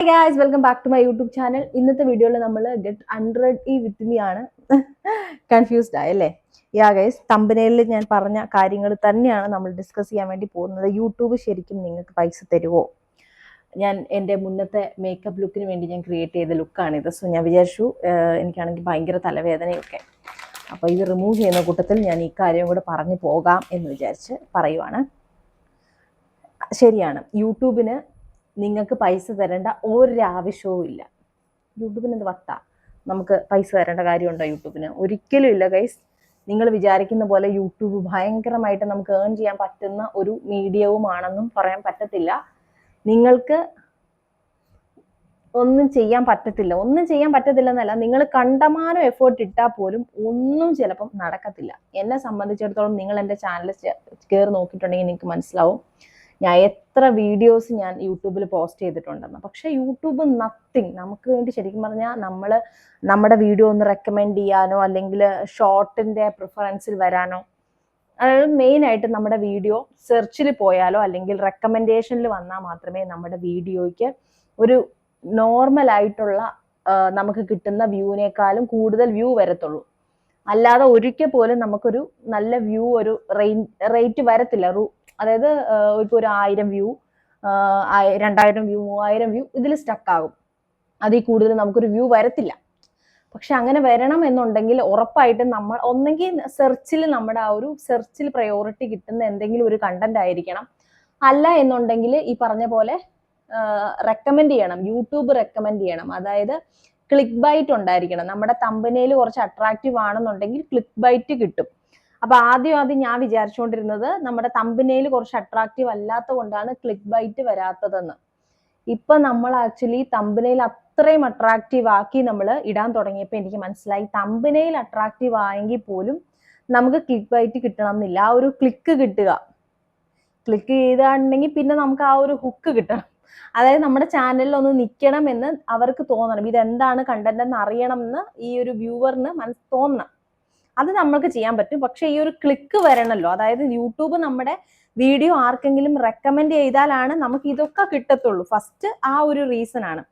Hey guys, welcome back to my YouTube channel. ഇന്നത്തെ വീഡിയോയിൽ നമ്മൾ ഗെറ്റ് 100 വിത്ത് മീ ആണ്. കൺഫ്യൂസ്ഡ് ആയല്ലേ? യാ ഗൈസ്, തമ്പനയിലിൽ ഞാൻ പറഞ്ഞ കാര്യങ്ങൾ തന്നെയാണ് നമ്മൾ ഡിസ്കസ് ചെയ്യാൻ വേണ്ടി പോകുന്നത്. യൂട്യൂബ് ശരിക്കും നിങ്ങൾക്ക് പൈസ തരുമോ? ഞാൻ എൻ്റെ മുന്നത്തെ മേക്കപ്പ് ലുക്കിന് വേണ്ടി ഞാൻ ക്രിയേറ്റ് ചെയ്ത ലുക്കാണിത്. സോ ഞാൻ വിചാരിച്ചു എനിക്കാണെങ്കിൽ ഭയങ്കര തലവേദനയൊക്കെ, അപ്പോൾ ഇത് റിമൂവ് ചെയ്യുന്ന കൂട്ടത്തിൽ ഞാൻ ഈ കാര്യം കൂടെ പറഞ്ഞു പോകാം എന്ന് വിചാരിച്ച് പറയുവാണ്. ശരിയാണ്, യൂട്യൂബിന് നിങ്ങൾക്ക് പൈസ തരേണ്ട ഒരാവശ്യവും ഇല്ല. യൂട്യൂബിന് എന്ത് വട്ട, നമുക്ക് പൈസ തരേണ്ട കാര്യമുണ്ടോ യൂട്യൂബിന്? ഒരിക്കലും ഇല്ല ഗൈസ്. നിങ്ങൾ വിചാരിക്കുന്ന പോലെ യൂട്യൂബ് ഭയങ്കരമായിട്ട് നമുക്ക് ഏൺ ചെയ്യാൻ പറ്റുന്ന ഒരു മീഡിയവുമാണെന്നും പറയാൻ പറ്റത്തില്ല. നിങ്ങൾക്ക് ഒന്നും ചെയ്യാൻ പറ്റത്തില്ല എന്നല്ല, നിങ്ങൾ കണ്ടമാനം എഫേർട്ട് ഇട്ടാൽ പോലും ഒന്നും ചിലപ്പം നടക്കത്തില്ല. എന്നെ സംബന്ധിച്ചിടത്തോളം നിങ്ങൾ എൻ്റെ ചാനൽ കയറി നോക്കിയിട്ടുണ്ടെങ്കിൽ നിങ്ങൾക്ക് മനസ്സിലാവും ഞാൻ എത്ര വീഡിയോസ് ഞാൻ യൂട്യൂബിൽ പോസ്റ്റ് ചെയ്തിട്ടുണ്ടെന്ന്. പക്ഷെ യൂട്യൂബ് നത്തിങ്. നമുക്ക് വേണ്ടി ശരിക്കും പറഞ്ഞാൽ നമ്മുടെ വീഡിയോ ഒന്ന് റെക്കമെൻഡ് ചെയ്യാനോ അല്ലെങ്കിൽ ഷോർട്ടിൻ്റെ പ്രിഫറൻസിൽ വരാനോ, അതായത് മെയിനായിട്ട് നമ്മുടെ വീഡിയോ സെർച്ചിൽ പോയാലോ അല്ലെങ്കിൽ റെക്കമെൻഡേഷനിൽ വന്നാൽ മാത്രമേ നമ്മുടെ വീഡിയോയ്ക്ക് ഒരു നോർമലായിട്ടുള്ള നമുക്ക് കിട്ടുന്ന വ്യൂവിനേക്കാളും കൂടുതൽ വ്യൂ വരത്തുള്ളൂ. അല്ലാതെ ഒരിക്കൽ പോലും നമുക്കൊരു നല്ല വ്യൂ, ഒരു റേറ്റ് വരത്തില്ല. അതായത് ഇപ്പോൾ ഒരു 1000 വ്യൂ, 2000 വ്യൂ, 3000 വ്യൂ ഇതിൽ സ്റ്റക്കാകും. അതിൽ കൂടുതൽ നമുക്കൊരു വ്യൂ വരത്തില്ല. പക്ഷെ അങ്ങനെ വരണം എന്നുണ്ടെങ്കിൽ ഉറപ്പായിട്ടും നമ്മൾ ഒന്നെങ്കിൽ നമ്മുടെ ആ ഒരു സെർച്ചിൽ പ്രയോറിറ്റി കിട്ടുന്ന എന്തെങ്കിലും ഒരു കണ്ടന്റ് ആയിരിക്കണം. അല്ല എന്നുണ്ടെങ്കിൽ ഈ പറഞ്ഞ പോലെ റെക്കമെൻഡ് ചെയ്യണം, യൂട്യൂബ് റെക്കമെൻഡ് ചെയ്യണം. അതായത് ക്ലിക്ക് ബൈറ്റ് ഉണ്ടായിരിക്കണം. നമ്മുടെ തമ്പനയിൽ കുറച്ച് അട്രാക്റ്റീവ് ആണെന്നുണ്ടെങ്കിൽ ക്ലിക്ക് ബൈറ്റ് കിട്ടും. അപ്പൊ ആദ്യം ഞാൻ വിചാരിച്ചുകൊണ്ടിരുന്നത് നമ്മുടെ തമ്പനയിൽ കുറച്ച് അട്രാക്റ്റീവ് അല്ലാത്ത കൊണ്ടാണ് ക്ലിക്ക് ബൈറ്റ് വരാത്തതെന്ന്. ഇപ്പൊ നമ്മൾ ആക്ച്വലി തമ്പനയിൽ അത്രയും അട്രാക്റ്റീവ് ആക്കി നമ്മൾ ഇടാൻ തുടങ്ങിയപ്പോൾ എനിക്ക് മനസ്സിലായി, തമ്പനയിൽ അട്രാക്റ്റീവ് ആയെങ്കിൽ പോലും നമുക്ക് ക്ലിക്ക് ബൈറ്റ് കിട്ടണം എന്നില്ല. ആ ഒരു ക്ലിക്ക് കിട്ടുക, ക്ലിക്ക് ചെയ്തിട്ടുണ്ടെങ്കിൽ പിന്നെ നമുക്ക് ആ ഒരു ഹുക്ക് കിട്ടണം. അതായത് നമ്മുടെ ചാനലിൽ ഒന്ന് നിൽക്കണം എന്ന് അവർക്ക് തോന്നണം, ഇതെന്താണ് കണ്ടന്റ് എന്ന് അറിയണം എന്ന് ഈ ഒരു വ്യൂവറിന് തോന്നണം. അത് നമ്മൾക്ക് ചെയ്യാൻ പറ്റും. പക്ഷെ ഈ ഒരു ക്ലിക്ക് വരണല്ലോ, അതായത് യൂട്യൂബ് നമ്മുടെ വീഡിയോ ആർക്കെങ്കിലും റെക്കമെൻഡ് ചെയ്താലാണ് നമുക്ക് ഇതൊക്കെ കിട്ടത്തുള്ളൂ. ഫസ്റ്റ് ആ ഒരു റീസൺ ആണ്.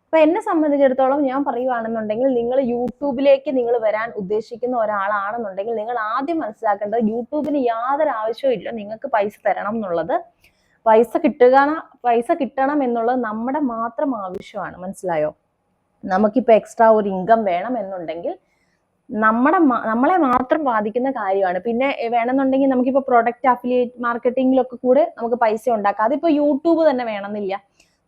അപ്പൊ എന്നെ സംബന്ധിച്ചിടത്തോളം ഞാൻ പറയുവാണെന്നുണ്ടെങ്കിൽ, നിങ്ങൾ യൂട്യൂബിലേക്ക് നിങ്ങൾ വരാൻ ഉദ്ദേശിക്കുന്ന ഒരാളാണെന്നുണ്ടെങ്കിൽ നിങ്ങൾ ആദ്യം മനസ്സിലാക്കേണ്ടത് യൂട്യൂബിന് യാതൊരു ആവശ്യവും ഇല്ല നിങ്ങൾക്ക് പൈസ തരണം എന്നുള്ളത്. പൈസ കിട്ടണം എന്നുള്ളത് നമ്മുടെ മാത്രം ആവശ്യമാണ്. മനസ്സിലായോ? നമുക്കിപ്പോൾ എക്സ്ട്രാ ഒരു ഇൻകം വേണം എന്നുണ്ടെങ്കിൽ നമ്മളെ മാത്രം ബാധിക്കുന്ന കാര്യമാണ്. പിന്നെ വേണമെന്നുണ്ടെങ്കിൽ നമുക്കിപ്പോൾ പ്രൊഡക്റ്റ് അഫിലിയേറ്റ് മാർക്കറ്റിംഗിലൊക്കെ കൂടെ നമുക്ക് പൈസ ഉണ്ടാക്കാം. അതിപ്പോൾ യൂട്യൂബ് തന്നെ വേണമെന്നില്ല,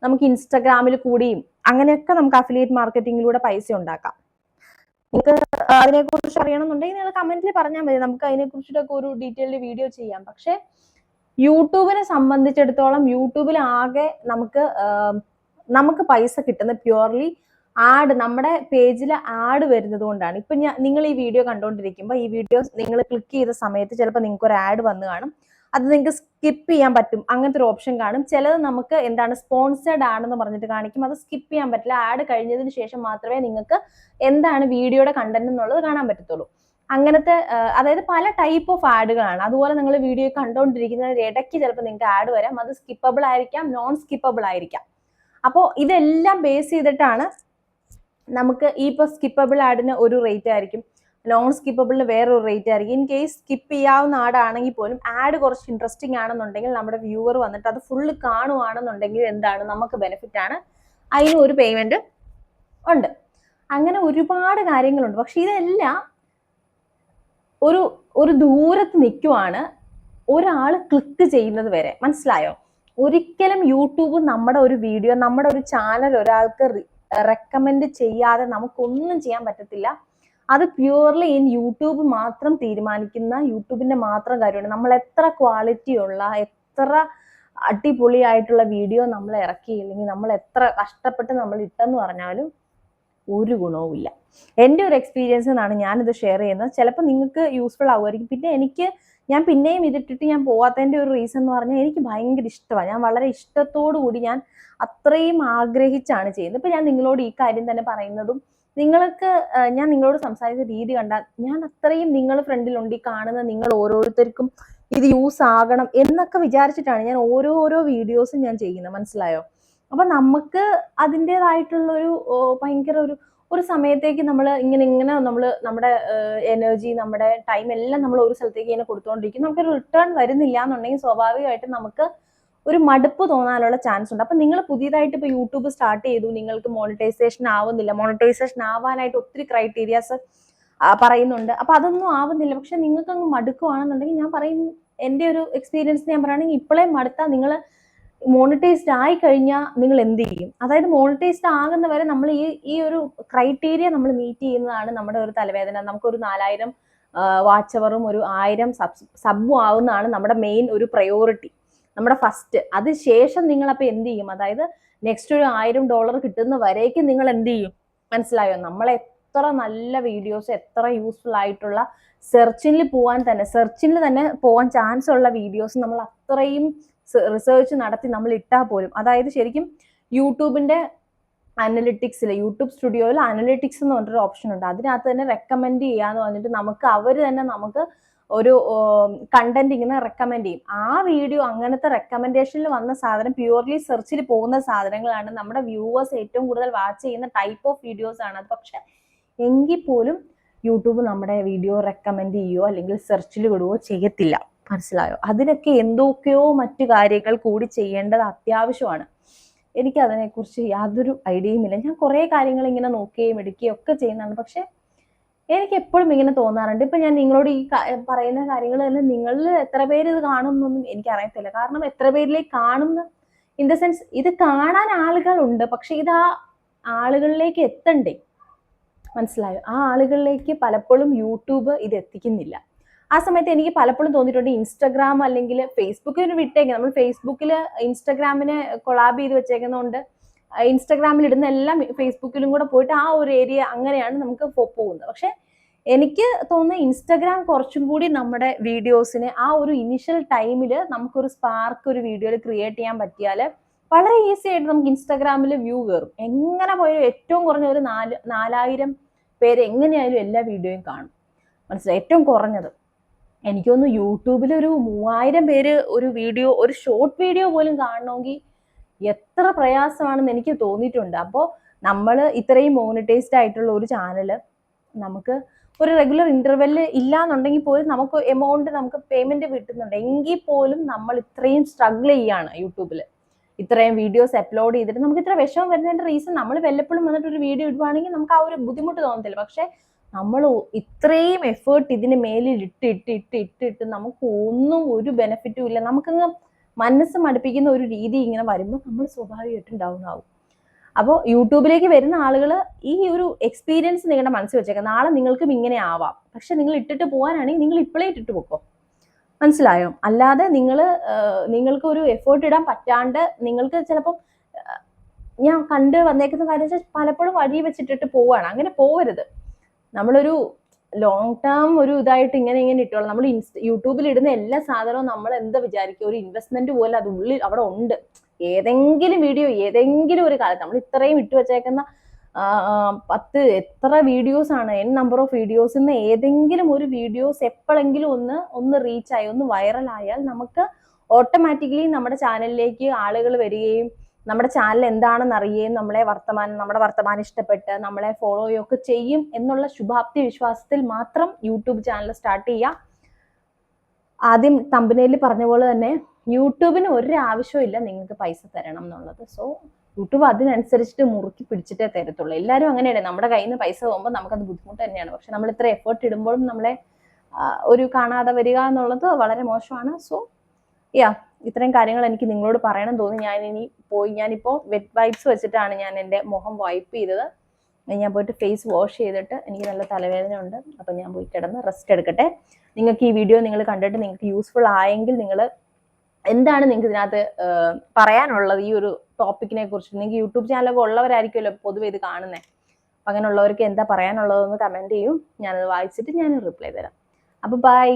നമുക്ക് ഇൻസ്റ്റഗ്രാമിൽ കൂടിയും അങ്ങനെയൊക്കെ നമുക്ക് അഫിലിയേറ്റ് മാർക്കറ്റിംഗിലൂടെ പൈസ ഉണ്ടാക്കാം. നിങ്ങൾക്ക് അതിനെക്കുറിച്ച് അറിയണമെന്നുണ്ടെങ്കിൽ നിങ്ങൾ കമന്റിൽ പറഞ്ഞാൽ മതി, നമുക്ക് അതിനെക്കുറിച്ചിട്ടൊക്കെ ഒരു ഡീറ്റെയിൽഡ് വീഡിയോ ചെയ്യാം. പക്ഷെ യൂട്യൂബിനെ സംബന്ധിച്ചിടത്തോളം യൂട്യൂബിൽ ആകെ നമുക്ക് പൈസ കിട്ടുന്ന പ്യുവർലി ആഡ്, നമ്മുടെ പേജിൽ ആഡ് വരുന്നത് കൊണ്ടാണ്. ഇപ്പൊ നിങ്ങൾ ഈ വീഡിയോ കണ്ടുകൊണ്ടിരിക്കുമ്പോൾ ഈ വീഡിയോ നിങ്ങൾ ക്ലിക്ക് ചെയ്ത സമയത്ത് ചിലപ്പോൾ നിങ്ങൾക്ക് ഒരു ആഡ് വന്ന് കാണും. അത് നിങ്ങൾക്ക് സ്കിപ്പ് ചെയ്യാൻ പറ്റും, അങ്ങനത്തെ ഒരു ഓപ്ഷൻ കാണും. ചിലത് നമുക്ക് എന്താണ് സ്പോൺസേഡ് ആണെന്ന് പറഞ്ഞിട്ട് കാണിക്കും, അത് സ്കിപ്പ് ചെയ്യാൻ പറ്റില്ല. ആഡ് കഴിഞ്ഞതിന് ശേഷം മാത്രമേ നിങ്ങൾക്ക് എന്താണ് വീഡിയോയുടെ കണ്ടന്റ് എന്നുള്ളത് കാണാൻ പറ്റത്തുള്ളൂ. അങ്ങനത്തെ അതായത് പല ടൈപ്പ് ഓഫ് ആഡുകളാണ്. അതുപോലെ നിങ്ങൾ വീഡിയോ കണ്ടുകൊണ്ടിരിക്കുന്നതിന് ഇടയ്ക്ക് ചിലപ്പോൾ നിങ്ങൾക്ക് ആഡ് വരാം. അത് സ്കിപ്പബിൾ ആയിരിക്കാം, നോൺ സ്കിപ്പബിൾ ആയിരിക്കാം. അപ്പോൾ ഇതെല്ലാം ബേസ് ചെയ്തിട്ടാണ് നമുക്ക് ഇപ്പോൾ സ്കിപ്പബിൾ ആഡിന് ഒരു റേറ്റ് ആയിരിക്കും, നോൺ സ്കിപ്പബിളിന് വേറൊരു റേറ്റ് ആയിരിക്കും. ഇൻ കേസ് സ്കിപ്പ് ചെയ്യാവുന്ന ആഡാണെങ്കിൽ പോലും ആഡ് കുറച്ച് ഇൻട്രസ്റ്റിംഗ് ആണെന്നുണ്ടെങ്കിൽ നമ്മുടെ വ്യൂവർ വന്നിട്ട് അത് ഫുള്ള് കാണുവാണെന്നുണ്ടെങ്കിൽ എന്താണ് നമുക്ക് ബെനിഫിറ്റ് ആണ്, അതിന് ഒരു പേയ്മെന്റ് ഉണ്ട്. അങ്ങനെ ഒരുപാട് കാര്യങ്ങളുണ്ട്. പക്ഷെ ഇതെല്ലാം ഒരു ദൂരത്ത് നിൽക്കുവാണ് ഒരാൾ ക്ലിക്ക് ചെയ്യുന്നത് വരെ. മനസ്സിലായോ? ഒരിക്കലും യൂട്യൂബ് നമ്മുടെ ഒരു വീഡിയോ, നമ്മുടെ ഒരു ചാനൽ ഒരാൾക്ക് റെക്കമെൻഡ് ചെയ്യാതെ നമുക്കൊന്നും ചെയ്യാൻ പറ്റത്തില്ല. അത് പ്യൂർലി യൂട്യൂബ് മാത്രം തീരുമാനിക്കുന്ന, യൂട്യൂബിന്റെ മാത്രം കാര്യമാണ്. നമ്മൾ എത്ര ക്വാളിറ്റി ഉള്ള, എത്ര അടിപൊളിയായിട്ടുള്ള വീഡിയോ നമ്മൾ ഇറക്കിയില്ലെങ്കിൽ, നമ്മൾ എത്ര കഷ്ടപ്പെട്ട് നമ്മൾ ഇട്ടെന്ന് പറഞ്ഞാലും ഒരു ഗുണവുമില്ല. എൻ്റെ ഒരു എക്സ്പീരിയൻസ് എന്നാണ് ഞാനിത് ഷെയർ ചെയ്യുന്നത്. ചിലപ്പോൾ നിങ്ങൾക്ക് യൂസ്ഫുൾ ആവുമായിരിക്കും. പിന്നെ ഞാൻ പിന്നെയും ഇതിട്ടിട്ട് ഞാൻ പോവാത്തതിൻ്റെ ഒരു റീസൺ എന്ന് പറഞ്ഞാൽ എനിക്ക് ഭയങ്കര ഇഷ്ടമാണ്. ഞാൻ വളരെ ഇഷ്ടത്തോടു കൂടി ഞാൻ അത്രയും ആഗ്രഹിച്ചാണ് ചെയ്യുന്നത്. ഇപ്പം ഞാൻ നിങ്ങളോട് ഈ കാര്യം തന്നെ പറയുന്നതും ഞാൻ നിങ്ങളോട് സംസാരിക്കുന്ന രീതി കണ്ടാൽ ഞാൻ അത്രയും നിങ്ങൾ ഫ്രണ്ടിലുണ്ട്, ഈ കാണുന്ന നിങ്ങൾ ഓരോരുത്തർക്കും ഇത് യൂസ് ആകണം എന്നൊക്കെ വിചാരിച്ചിട്ടാണ് ഞാൻ ഓരോ വീഡിയോസും ഞാൻ ചെയ്യുന്നത്. മനസ്സിലായോ? അപ്പൊ നമുക്ക് അതിൻ്റെതായിട്ടുള്ളൊരു ഭയങ്കര ഒരു സമയത്തേക്ക് നമ്മൾ ഇങ്ങനെ നമ്മൾ നമ്മുടെ എനർജി, നമ്മുടെ ടൈം എല്ലാം നമ്മൾ ഒരു സ്ഥലത്തേക്ക് ഇങ്ങനെ കൊടുത്തുകൊണ്ടിരിക്കും. നമുക്കൊരു റിട്ടേൺ വരുന്നില്ല എന്നുണ്ടെങ്കിൽ സ്വാഭാവികമായിട്ടും നമുക്ക് ഒരു മടുപ്പ് തോന്നാനുള്ള ചാൻസ് ഉണ്ട്. അപ്പൊ നിങ്ങൾ പുതിയതായിട്ട് ഇപ്പൊ യൂട്യൂബ് സ്റ്റാർട്ട് ചെയ്തു, നിങ്ങൾക്ക് മോണിറ്റൈസേഷൻ ആവുന്നില്ല. മോണിറ്റൈസേഷൻ ആവാനായിട്ട് ഒത്തിരി ക്രൈറ്റീരിയാസ് പറയുന്നുണ്ട്. അപ്പൊ അതൊന്നും ആവുന്നില്ല. പക്ഷെ നിങ്ങൾക്ക് അങ്ങ് മടുക്കുവാണെന്നുണ്ടെങ്കിൽ ഞാൻ പറയും, എൻ്റെ ഒരു എക്സ്പീരിയൻസ് ഞാൻ പറയുകയാണെങ്കിൽ ഇപ്പോഴേ മടുത്താൽ നിങ്ങൾ മോണിറ്റൈസ്ഡ് ആയി കഴിഞ്ഞാൽ നിങ്ങൾ എന്ത് ചെയ്യും? അതായത് മോണിറ്റൈസ്ഡ് ആകുന്നവരെ നമ്മൾ ഈ ഒരു ക്രൈറ്റീരിയ നമ്മൾ മീറ്റ് ചെയ്യുന്നതാണ് നമ്മുടെ ഒരു തലവേദന. നമുക്കൊരു 4000 വാച്ച് അവറും ഒരു 1000 സബും ആവുന്നതാണ് നമ്മുടെ മെയിൻ ഒരു പ്രയോറിറ്റി, നമ്മുടെ ഫസ്റ്റ്. അത് ശേഷം നിങ്ങൾ അപ്പൊ എന്ത് ചെയ്യും? അതായത് നെക്സ്റ്റ് ഒരു $1000 കിട്ടുന്ന വരേക്കും നിങ്ങൾ എന്ത് ചെയ്യും? മനസ്സിലായോ? നമ്മൾ എത്ര നല്ല വീഡിയോസ്, എത്ര യൂസ്ഫുൾ ആയിട്ടുള്ള സെർച്ചിൽ തന്നെ പോകാൻ ചാൻസ് ഉള്ള വീഡിയോസ് നമ്മൾ അത്രയും റിസർച്ച് നടത്തി നമ്മൾ ഇട്ടാൽ പോലും, അതായത് ശരിക്കും യൂട്യൂബിന്റെ അനലിറ്റിക്സിൽ, യൂട്യൂബ് സ്റ്റുഡിയോയിൽ അനലിറ്റിക്സ് എന്ന് പറഞ്ഞൊരു ഓപ്ഷൻ ഉണ്ട്. അതിനകത്ത് തന്നെ റെക്കമെൻഡ് ചെയ്യാന്ന് പറഞ്ഞിട്ട് നമുക്ക് അവർ തന്നെ നമുക്ക് ഒരു കണ്ടന്റ് ഇങ്ങനെ റെക്കമെൻഡ് ചെയ്യും. ആ വീഡിയോ അങ്ങനത്തെ റെക്കമെൻഡേഷനിൽ വന്ന സാധനം പ്യൂർലി സെർച്ചിൽ പോകുന്ന സാധനങ്ങളാണ്. നമ്മുടെ വ്യൂവേഴ്സ് ഏറ്റവും കൂടുതൽ വാച്ച് ചെയ്യുന്ന ടൈപ്പ് ഓഫ് വീഡിയോസ് ആണ് അത്. പക്ഷെ എങ്കിൽ പോലും യൂട്യൂബ് നമ്മുടെ വീഡിയോ റെക്കമെൻഡ് ചെയ്യുകയോ അല്ലെങ്കിൽ സെർച്ചിൽ വിടുകയോ ചെയ്യത്തില്ല. മനസ്സിലായോ? അതിനൊക്കെ എന്തൊക്കെയോ മറ്റു കാര്യങ്ങൾ കൂടി ചെയ്യേണ്ടത് അത്യാവശ്യമാണ്. എനിക്ക് അതിനെക്കുറിച്ച് യാതൊരു ഐഡിയയും ഇല്ല. ഞാൻ കുറേ കാര്യങ്ങൾ ഇങ്ങനെ നോക്കുകയും എടുക്കുകയും ഒക്കെ ചെയ്യുന്നതാണ്. പക്ഷെ എനിക്ക് എപ്പോഴും ഇങ്ങനെ തോന്നാറുണ്ട്. ഇപ്പൊ ഞാൻ നിങ്ങളോട് ഈ പറയുന്ന കാര്യങ്ങൾ തന്നെ നിങ്ങളിൽ എത്ര പേര് ഇത് കാണുമെന്നൊന്നും എനിക്കറിയത്തില്ല. കാരണം എത്ര പേരിലേക്ക് കാണുന്ന, ഇൻ ദ സെൻസ് ഇത് കാണാൻ ആളുകളുണ്ട്, പക്ഷെ ഇത് ആ ആളുകളിലേക്ക് എത്തണ്ടേ? മനസ്സിലായോ? ആ ആളുകളിലേക്ക് പലപ്പോഴും യൂട്യൂബ് ഇത് എത്തിക്കുന്നില്ല. ആ സമയത്ത് എനിക്ക് പലപ്പോഴും തോന്നിയിട്ടുണ്ട്, ഇൻസ്റ്റഗ്രാം അല്ലെങ്കിൽ ഫേസ്ബുക്കിന് വിട്ടേക്കുന്നത്, നമ്മൾ ഫേസ്ബുക്കിൽ ഇൻസ്റ്റഗ്രാമിനെ കൊളാബ് ചെയ്ത് വെച്ചേക്കുന്നതുകൊണ്ട് ഇൻസ്റ്റഗ്രാമിൽ ഇടുന്ന എല്ലാം ഫേസ്ബുക്കിലും കൂടെ പോയിട്ട് ആ ഒരു ഏരിയ അങ്ങനെയാണ് നമുക്ക് പോകുന്നത്. പക്ഷെ എനിക്ക് തോന്നുന്നത് ഇൻസ്റ്റഗ്രാം കുറച്ചും കൂടി നമ്മുടെ വീഡിയോസിന് ആ ഒരു ഇനിഷ്യൽ ടൈമിൽ നമുക്കൊരു സ്പാർക്ക് ഒരു വീഡിയോയിൽ ക്രിയേറ്റ് ചെയ്യാൻ പറ്റിയാൽ വളരെ ഈസി ആയിട്ട് നമുക്ക് ഇൻസ്റ്റഗ്രാമിൽ വ്യൂ കയറും. എങ്ങനെ പോയാലും ഏറ്റവും കുറഞ്ഞ ഒരു 4000 പേര് എങ്ങനെയായാലും എല്ലാ വീഡിയോയും കാണും. മനസ്സിലായി? ഏറ്റവും കുറഞ്ഞത് എനിക്ക് തോന്നുന്നു യൂട്യൂബിൽ ഒരു 3000 പേര് ഒരു വീഡിയോ, ഒരു ഷോർട്ട് വീഡിയോ പോലും കാണണമെങ്കിൽ എത്ര പ്രയാസമാണെന്ന് എനിക്ക് തോന്നിയിട്ടുണ്ട്. അപ്പോൾ നമ്മൾ ഇത്രയും മോണിറ്റൈസ്ഡ് ആയിട്ടുള്ള ഒരു ചാനല് നമുക്ക് ഒരു റെഗുലർ ഇന്റർവെല് ഇല്ല എന്നുണ്ടെങ്കിൽ പോലും നമുക്ക് എമൗണ്ട്, നമുക്ക് പേയ്മെന്റ് കിട്ടുന്നുണ്ട്. എങ്കിൽ പോലും നമ്മൾ ഇത്രയും സ്ട്രഗിൾ ചെയ്യാണ് യൂട്യൂബിൽ. ഇത്രയും വീഡിയോസ് അപ്ലോഡ് ചെയ്തിട്ട് നമുക്ക് ഇത്ര വിഷമം വരുന്നതിന്റെ റീസൺ, നമ്മൾ വല്ലപ്പോഴും വന്നിട്ട് ഒരു വീഡിയോ ഇടുവാണെങ്കിൽ നമുക്ക് ആ ഒരു ബുദ്ധിമുട്ട് തോന്നത്തില്ല. പക്ഷെ നമ്മൾ ഇത്രയും എഫേർട്ട് ഇതിന് മേലിൽ ഇട്ടിട്ട് നമുക്ക് ഒന്നും ഒരു ബെനിഫിറ്റും ഇല്ല. നമുക്കങ്ങ് മനസ്സ് മടുപ്പിക്കുന്ന ഒരു രീതി ഇങ്ങനെ വരുമ്പോൾ നമ്മൾ സ്വാഭാവികമായിട്ടും ഡൗൺ ആവും. അപ്പോൾ യൂട്യൂബിലേക്ക് വരുന്ന ആളുകൾ ഈ ഒരു എക്സ്പീരിയൻസ് നിങ്ങളുടെ മനസ്സിൽ വെച്ചേക്കാം. നാളെ നിങ്ങൾക്കും ഇങ്ങനെ ആവാം. പക്ഷെ നിങ്ങൾ ഇട്ടിട്ട് പോകാനാണെങ്കിൽ നിങ്ങൾ ഇപ്പോഴേ ഇട്ടിട്ട് പോക്കോ. മനസ്സിലായോ? അല്ലാതെ നിങ്ങൾക്ക് ഒരു എഫേർട്ട് ഇടാൻ പറ്റാണ്ട് നിങ്ങൾക്ക് ചിലപ്പം, ഞാൻ കണ്ട് വന്നേക്കുന്ന കാര്യം വെച്ചാൽ പലപ്പോഴും വഴി വെച്ചിട്ടിട്ട് പോവാണ്. അങ്ങനെ പോവരുത്. നമ്മളൊരു ലോങ് ടേം ഒരു ഇതായിട്ട് ഇങ്ങനെ ഇട്ടോളാം. നമ്മൾ യൂട്യൂബിൽ ഇടുന്ന എല്ലാ സാധനവും നമ്മൾ എന്താ വിചാരിക്കുക, ഒരു ഇൻവെസ്റ്റ്മെന്റ് പോലെ അത് ഉള്ളിൽ അവിടെ ഉണ്ട്. ഏതെങ്കിലും വീഡിയോ ഏതെങ്കിലും ഒരു കാലത്ത് നമ്മൾ ഇത്രയും ഇട്ട് വെച്ചേക്കുന്ന 10 എത്ര വീഡിയോസ് ആണ്, നമ്പർ ഓഫ് വീഡിയോസ്, ഇന്ന് ഏതെങ്കിലും ഒരു വീഡിയോസ് എപ്പോഴെങ്കിലും ഒന്ന് റീച്ചായി, ഒന്ന് വൈറലായാൽ നമുക്ക് ഓട്ടോമാറ്റിക്കലി നമ്മുടെ ചാനലിലേക്ക് ആളുകൾ വരികയും നമ്മുടെ ചാനൽ എന്താണെന്ന് അറിയുകയും നമ്മുടെ വർത്തമാനം ഇഷ്ടപ്പെട്ട് നമ്മളെ ഫോളോ ചെയ്യുകയൊക്കെ ചെയ്യും എന്നുള്ള ശുഭാപ്തി വിശ്വാസത്തിൽ മാത്രം യൂട്യൂബ് ചാനൽ സ്റ്റാർട്ട് ചെയ്യുക. ആദ്യം തമ്പനയിൽ പറഞ്ഞ പോലെ തന്നെ യൂട്യൂബിന് ഒരു ആവശ്യമില്ല നിങ്ങൾക്ക് പൈസ തരണം എന്നുള്ളത്. സോ യൂട്യൂബ് അതിനനുസരിച്ചിട്ട് മുറുക്കി പിടിച്ചിട്ടേ തരത്തുള്ളൂ. എല്ലാവരും അങ്ങനെയാണ്. നമ്മുടെ കയ്യിൽ നിന്ന് പൈസ പോകുമ്പോൾ നമുക്കത് ബുദ്ധിമുട്ട് തന്നെയാണ്. പക്ഷെ നമ്മൾ ഇത്ര എഫേർട്ട് ഇടുമ്പോഴും നമ്മളെ ഒരു കാണാതെ വരിക എന്നുള്ളത് വളരെ മോശമാണ്. സോ ഇത്രയും കാര്യങ്ങൾ എനിക്ക് നിങ്ങളോട് പറയണം തോന്നി. ഞാനിപ്പോൾ വെറ്റ് വൈപ്സ് വെച്ചിട്ടാണ് ഞാൻ എൻ്റെ മുഖം വൈപ്പ് ചെയ്തത്. ഞാൻ പോയിട്ട് ഫേസ് വാഷ് ചെയ്തിട്ട്, എനിക്ക് നല്ല തലവേദന ഉണ്ട്. അപ്പം ഞാൻ പോയി കിടന്ന് റെസ്റ്റ് എടുക്കട്ടെ. നിങ്ങൾക്ക് ഈ വീഡിയോ നിങ്ങൾ കണ്ടിട്ട് നിങ്ങൾക്ക് യൂസ്ഫുൾ ആയെങ്കിൽ നിങ്ങൾ എന്താണ് നിങ്ങൾക്ക് ഇതിനകത്ത് പറയാനുള്ളത് ഈ ഒരു ടോപ്പിക്കിനെ കുറിച്ച്? നിങ്ങൾക്ക് യൂട്യൂബ് ചാനലൊക്കെ ഉള്ളവരായിരിക്കുമല്ലോ പൊതുവെ ഇത് കാണുന്നത്. അപ്പം അങ്ങനെയുള്ളവർക്ക് എന്താ പറയാനുള്ളതെന്ന് കമൻറ്റ് ചെയ്യും. ഞാനത് വായിച്ചിട്ട് ഞാൻ റിപ്ലൈ തരാം. അപ്പോൾ ബൈ.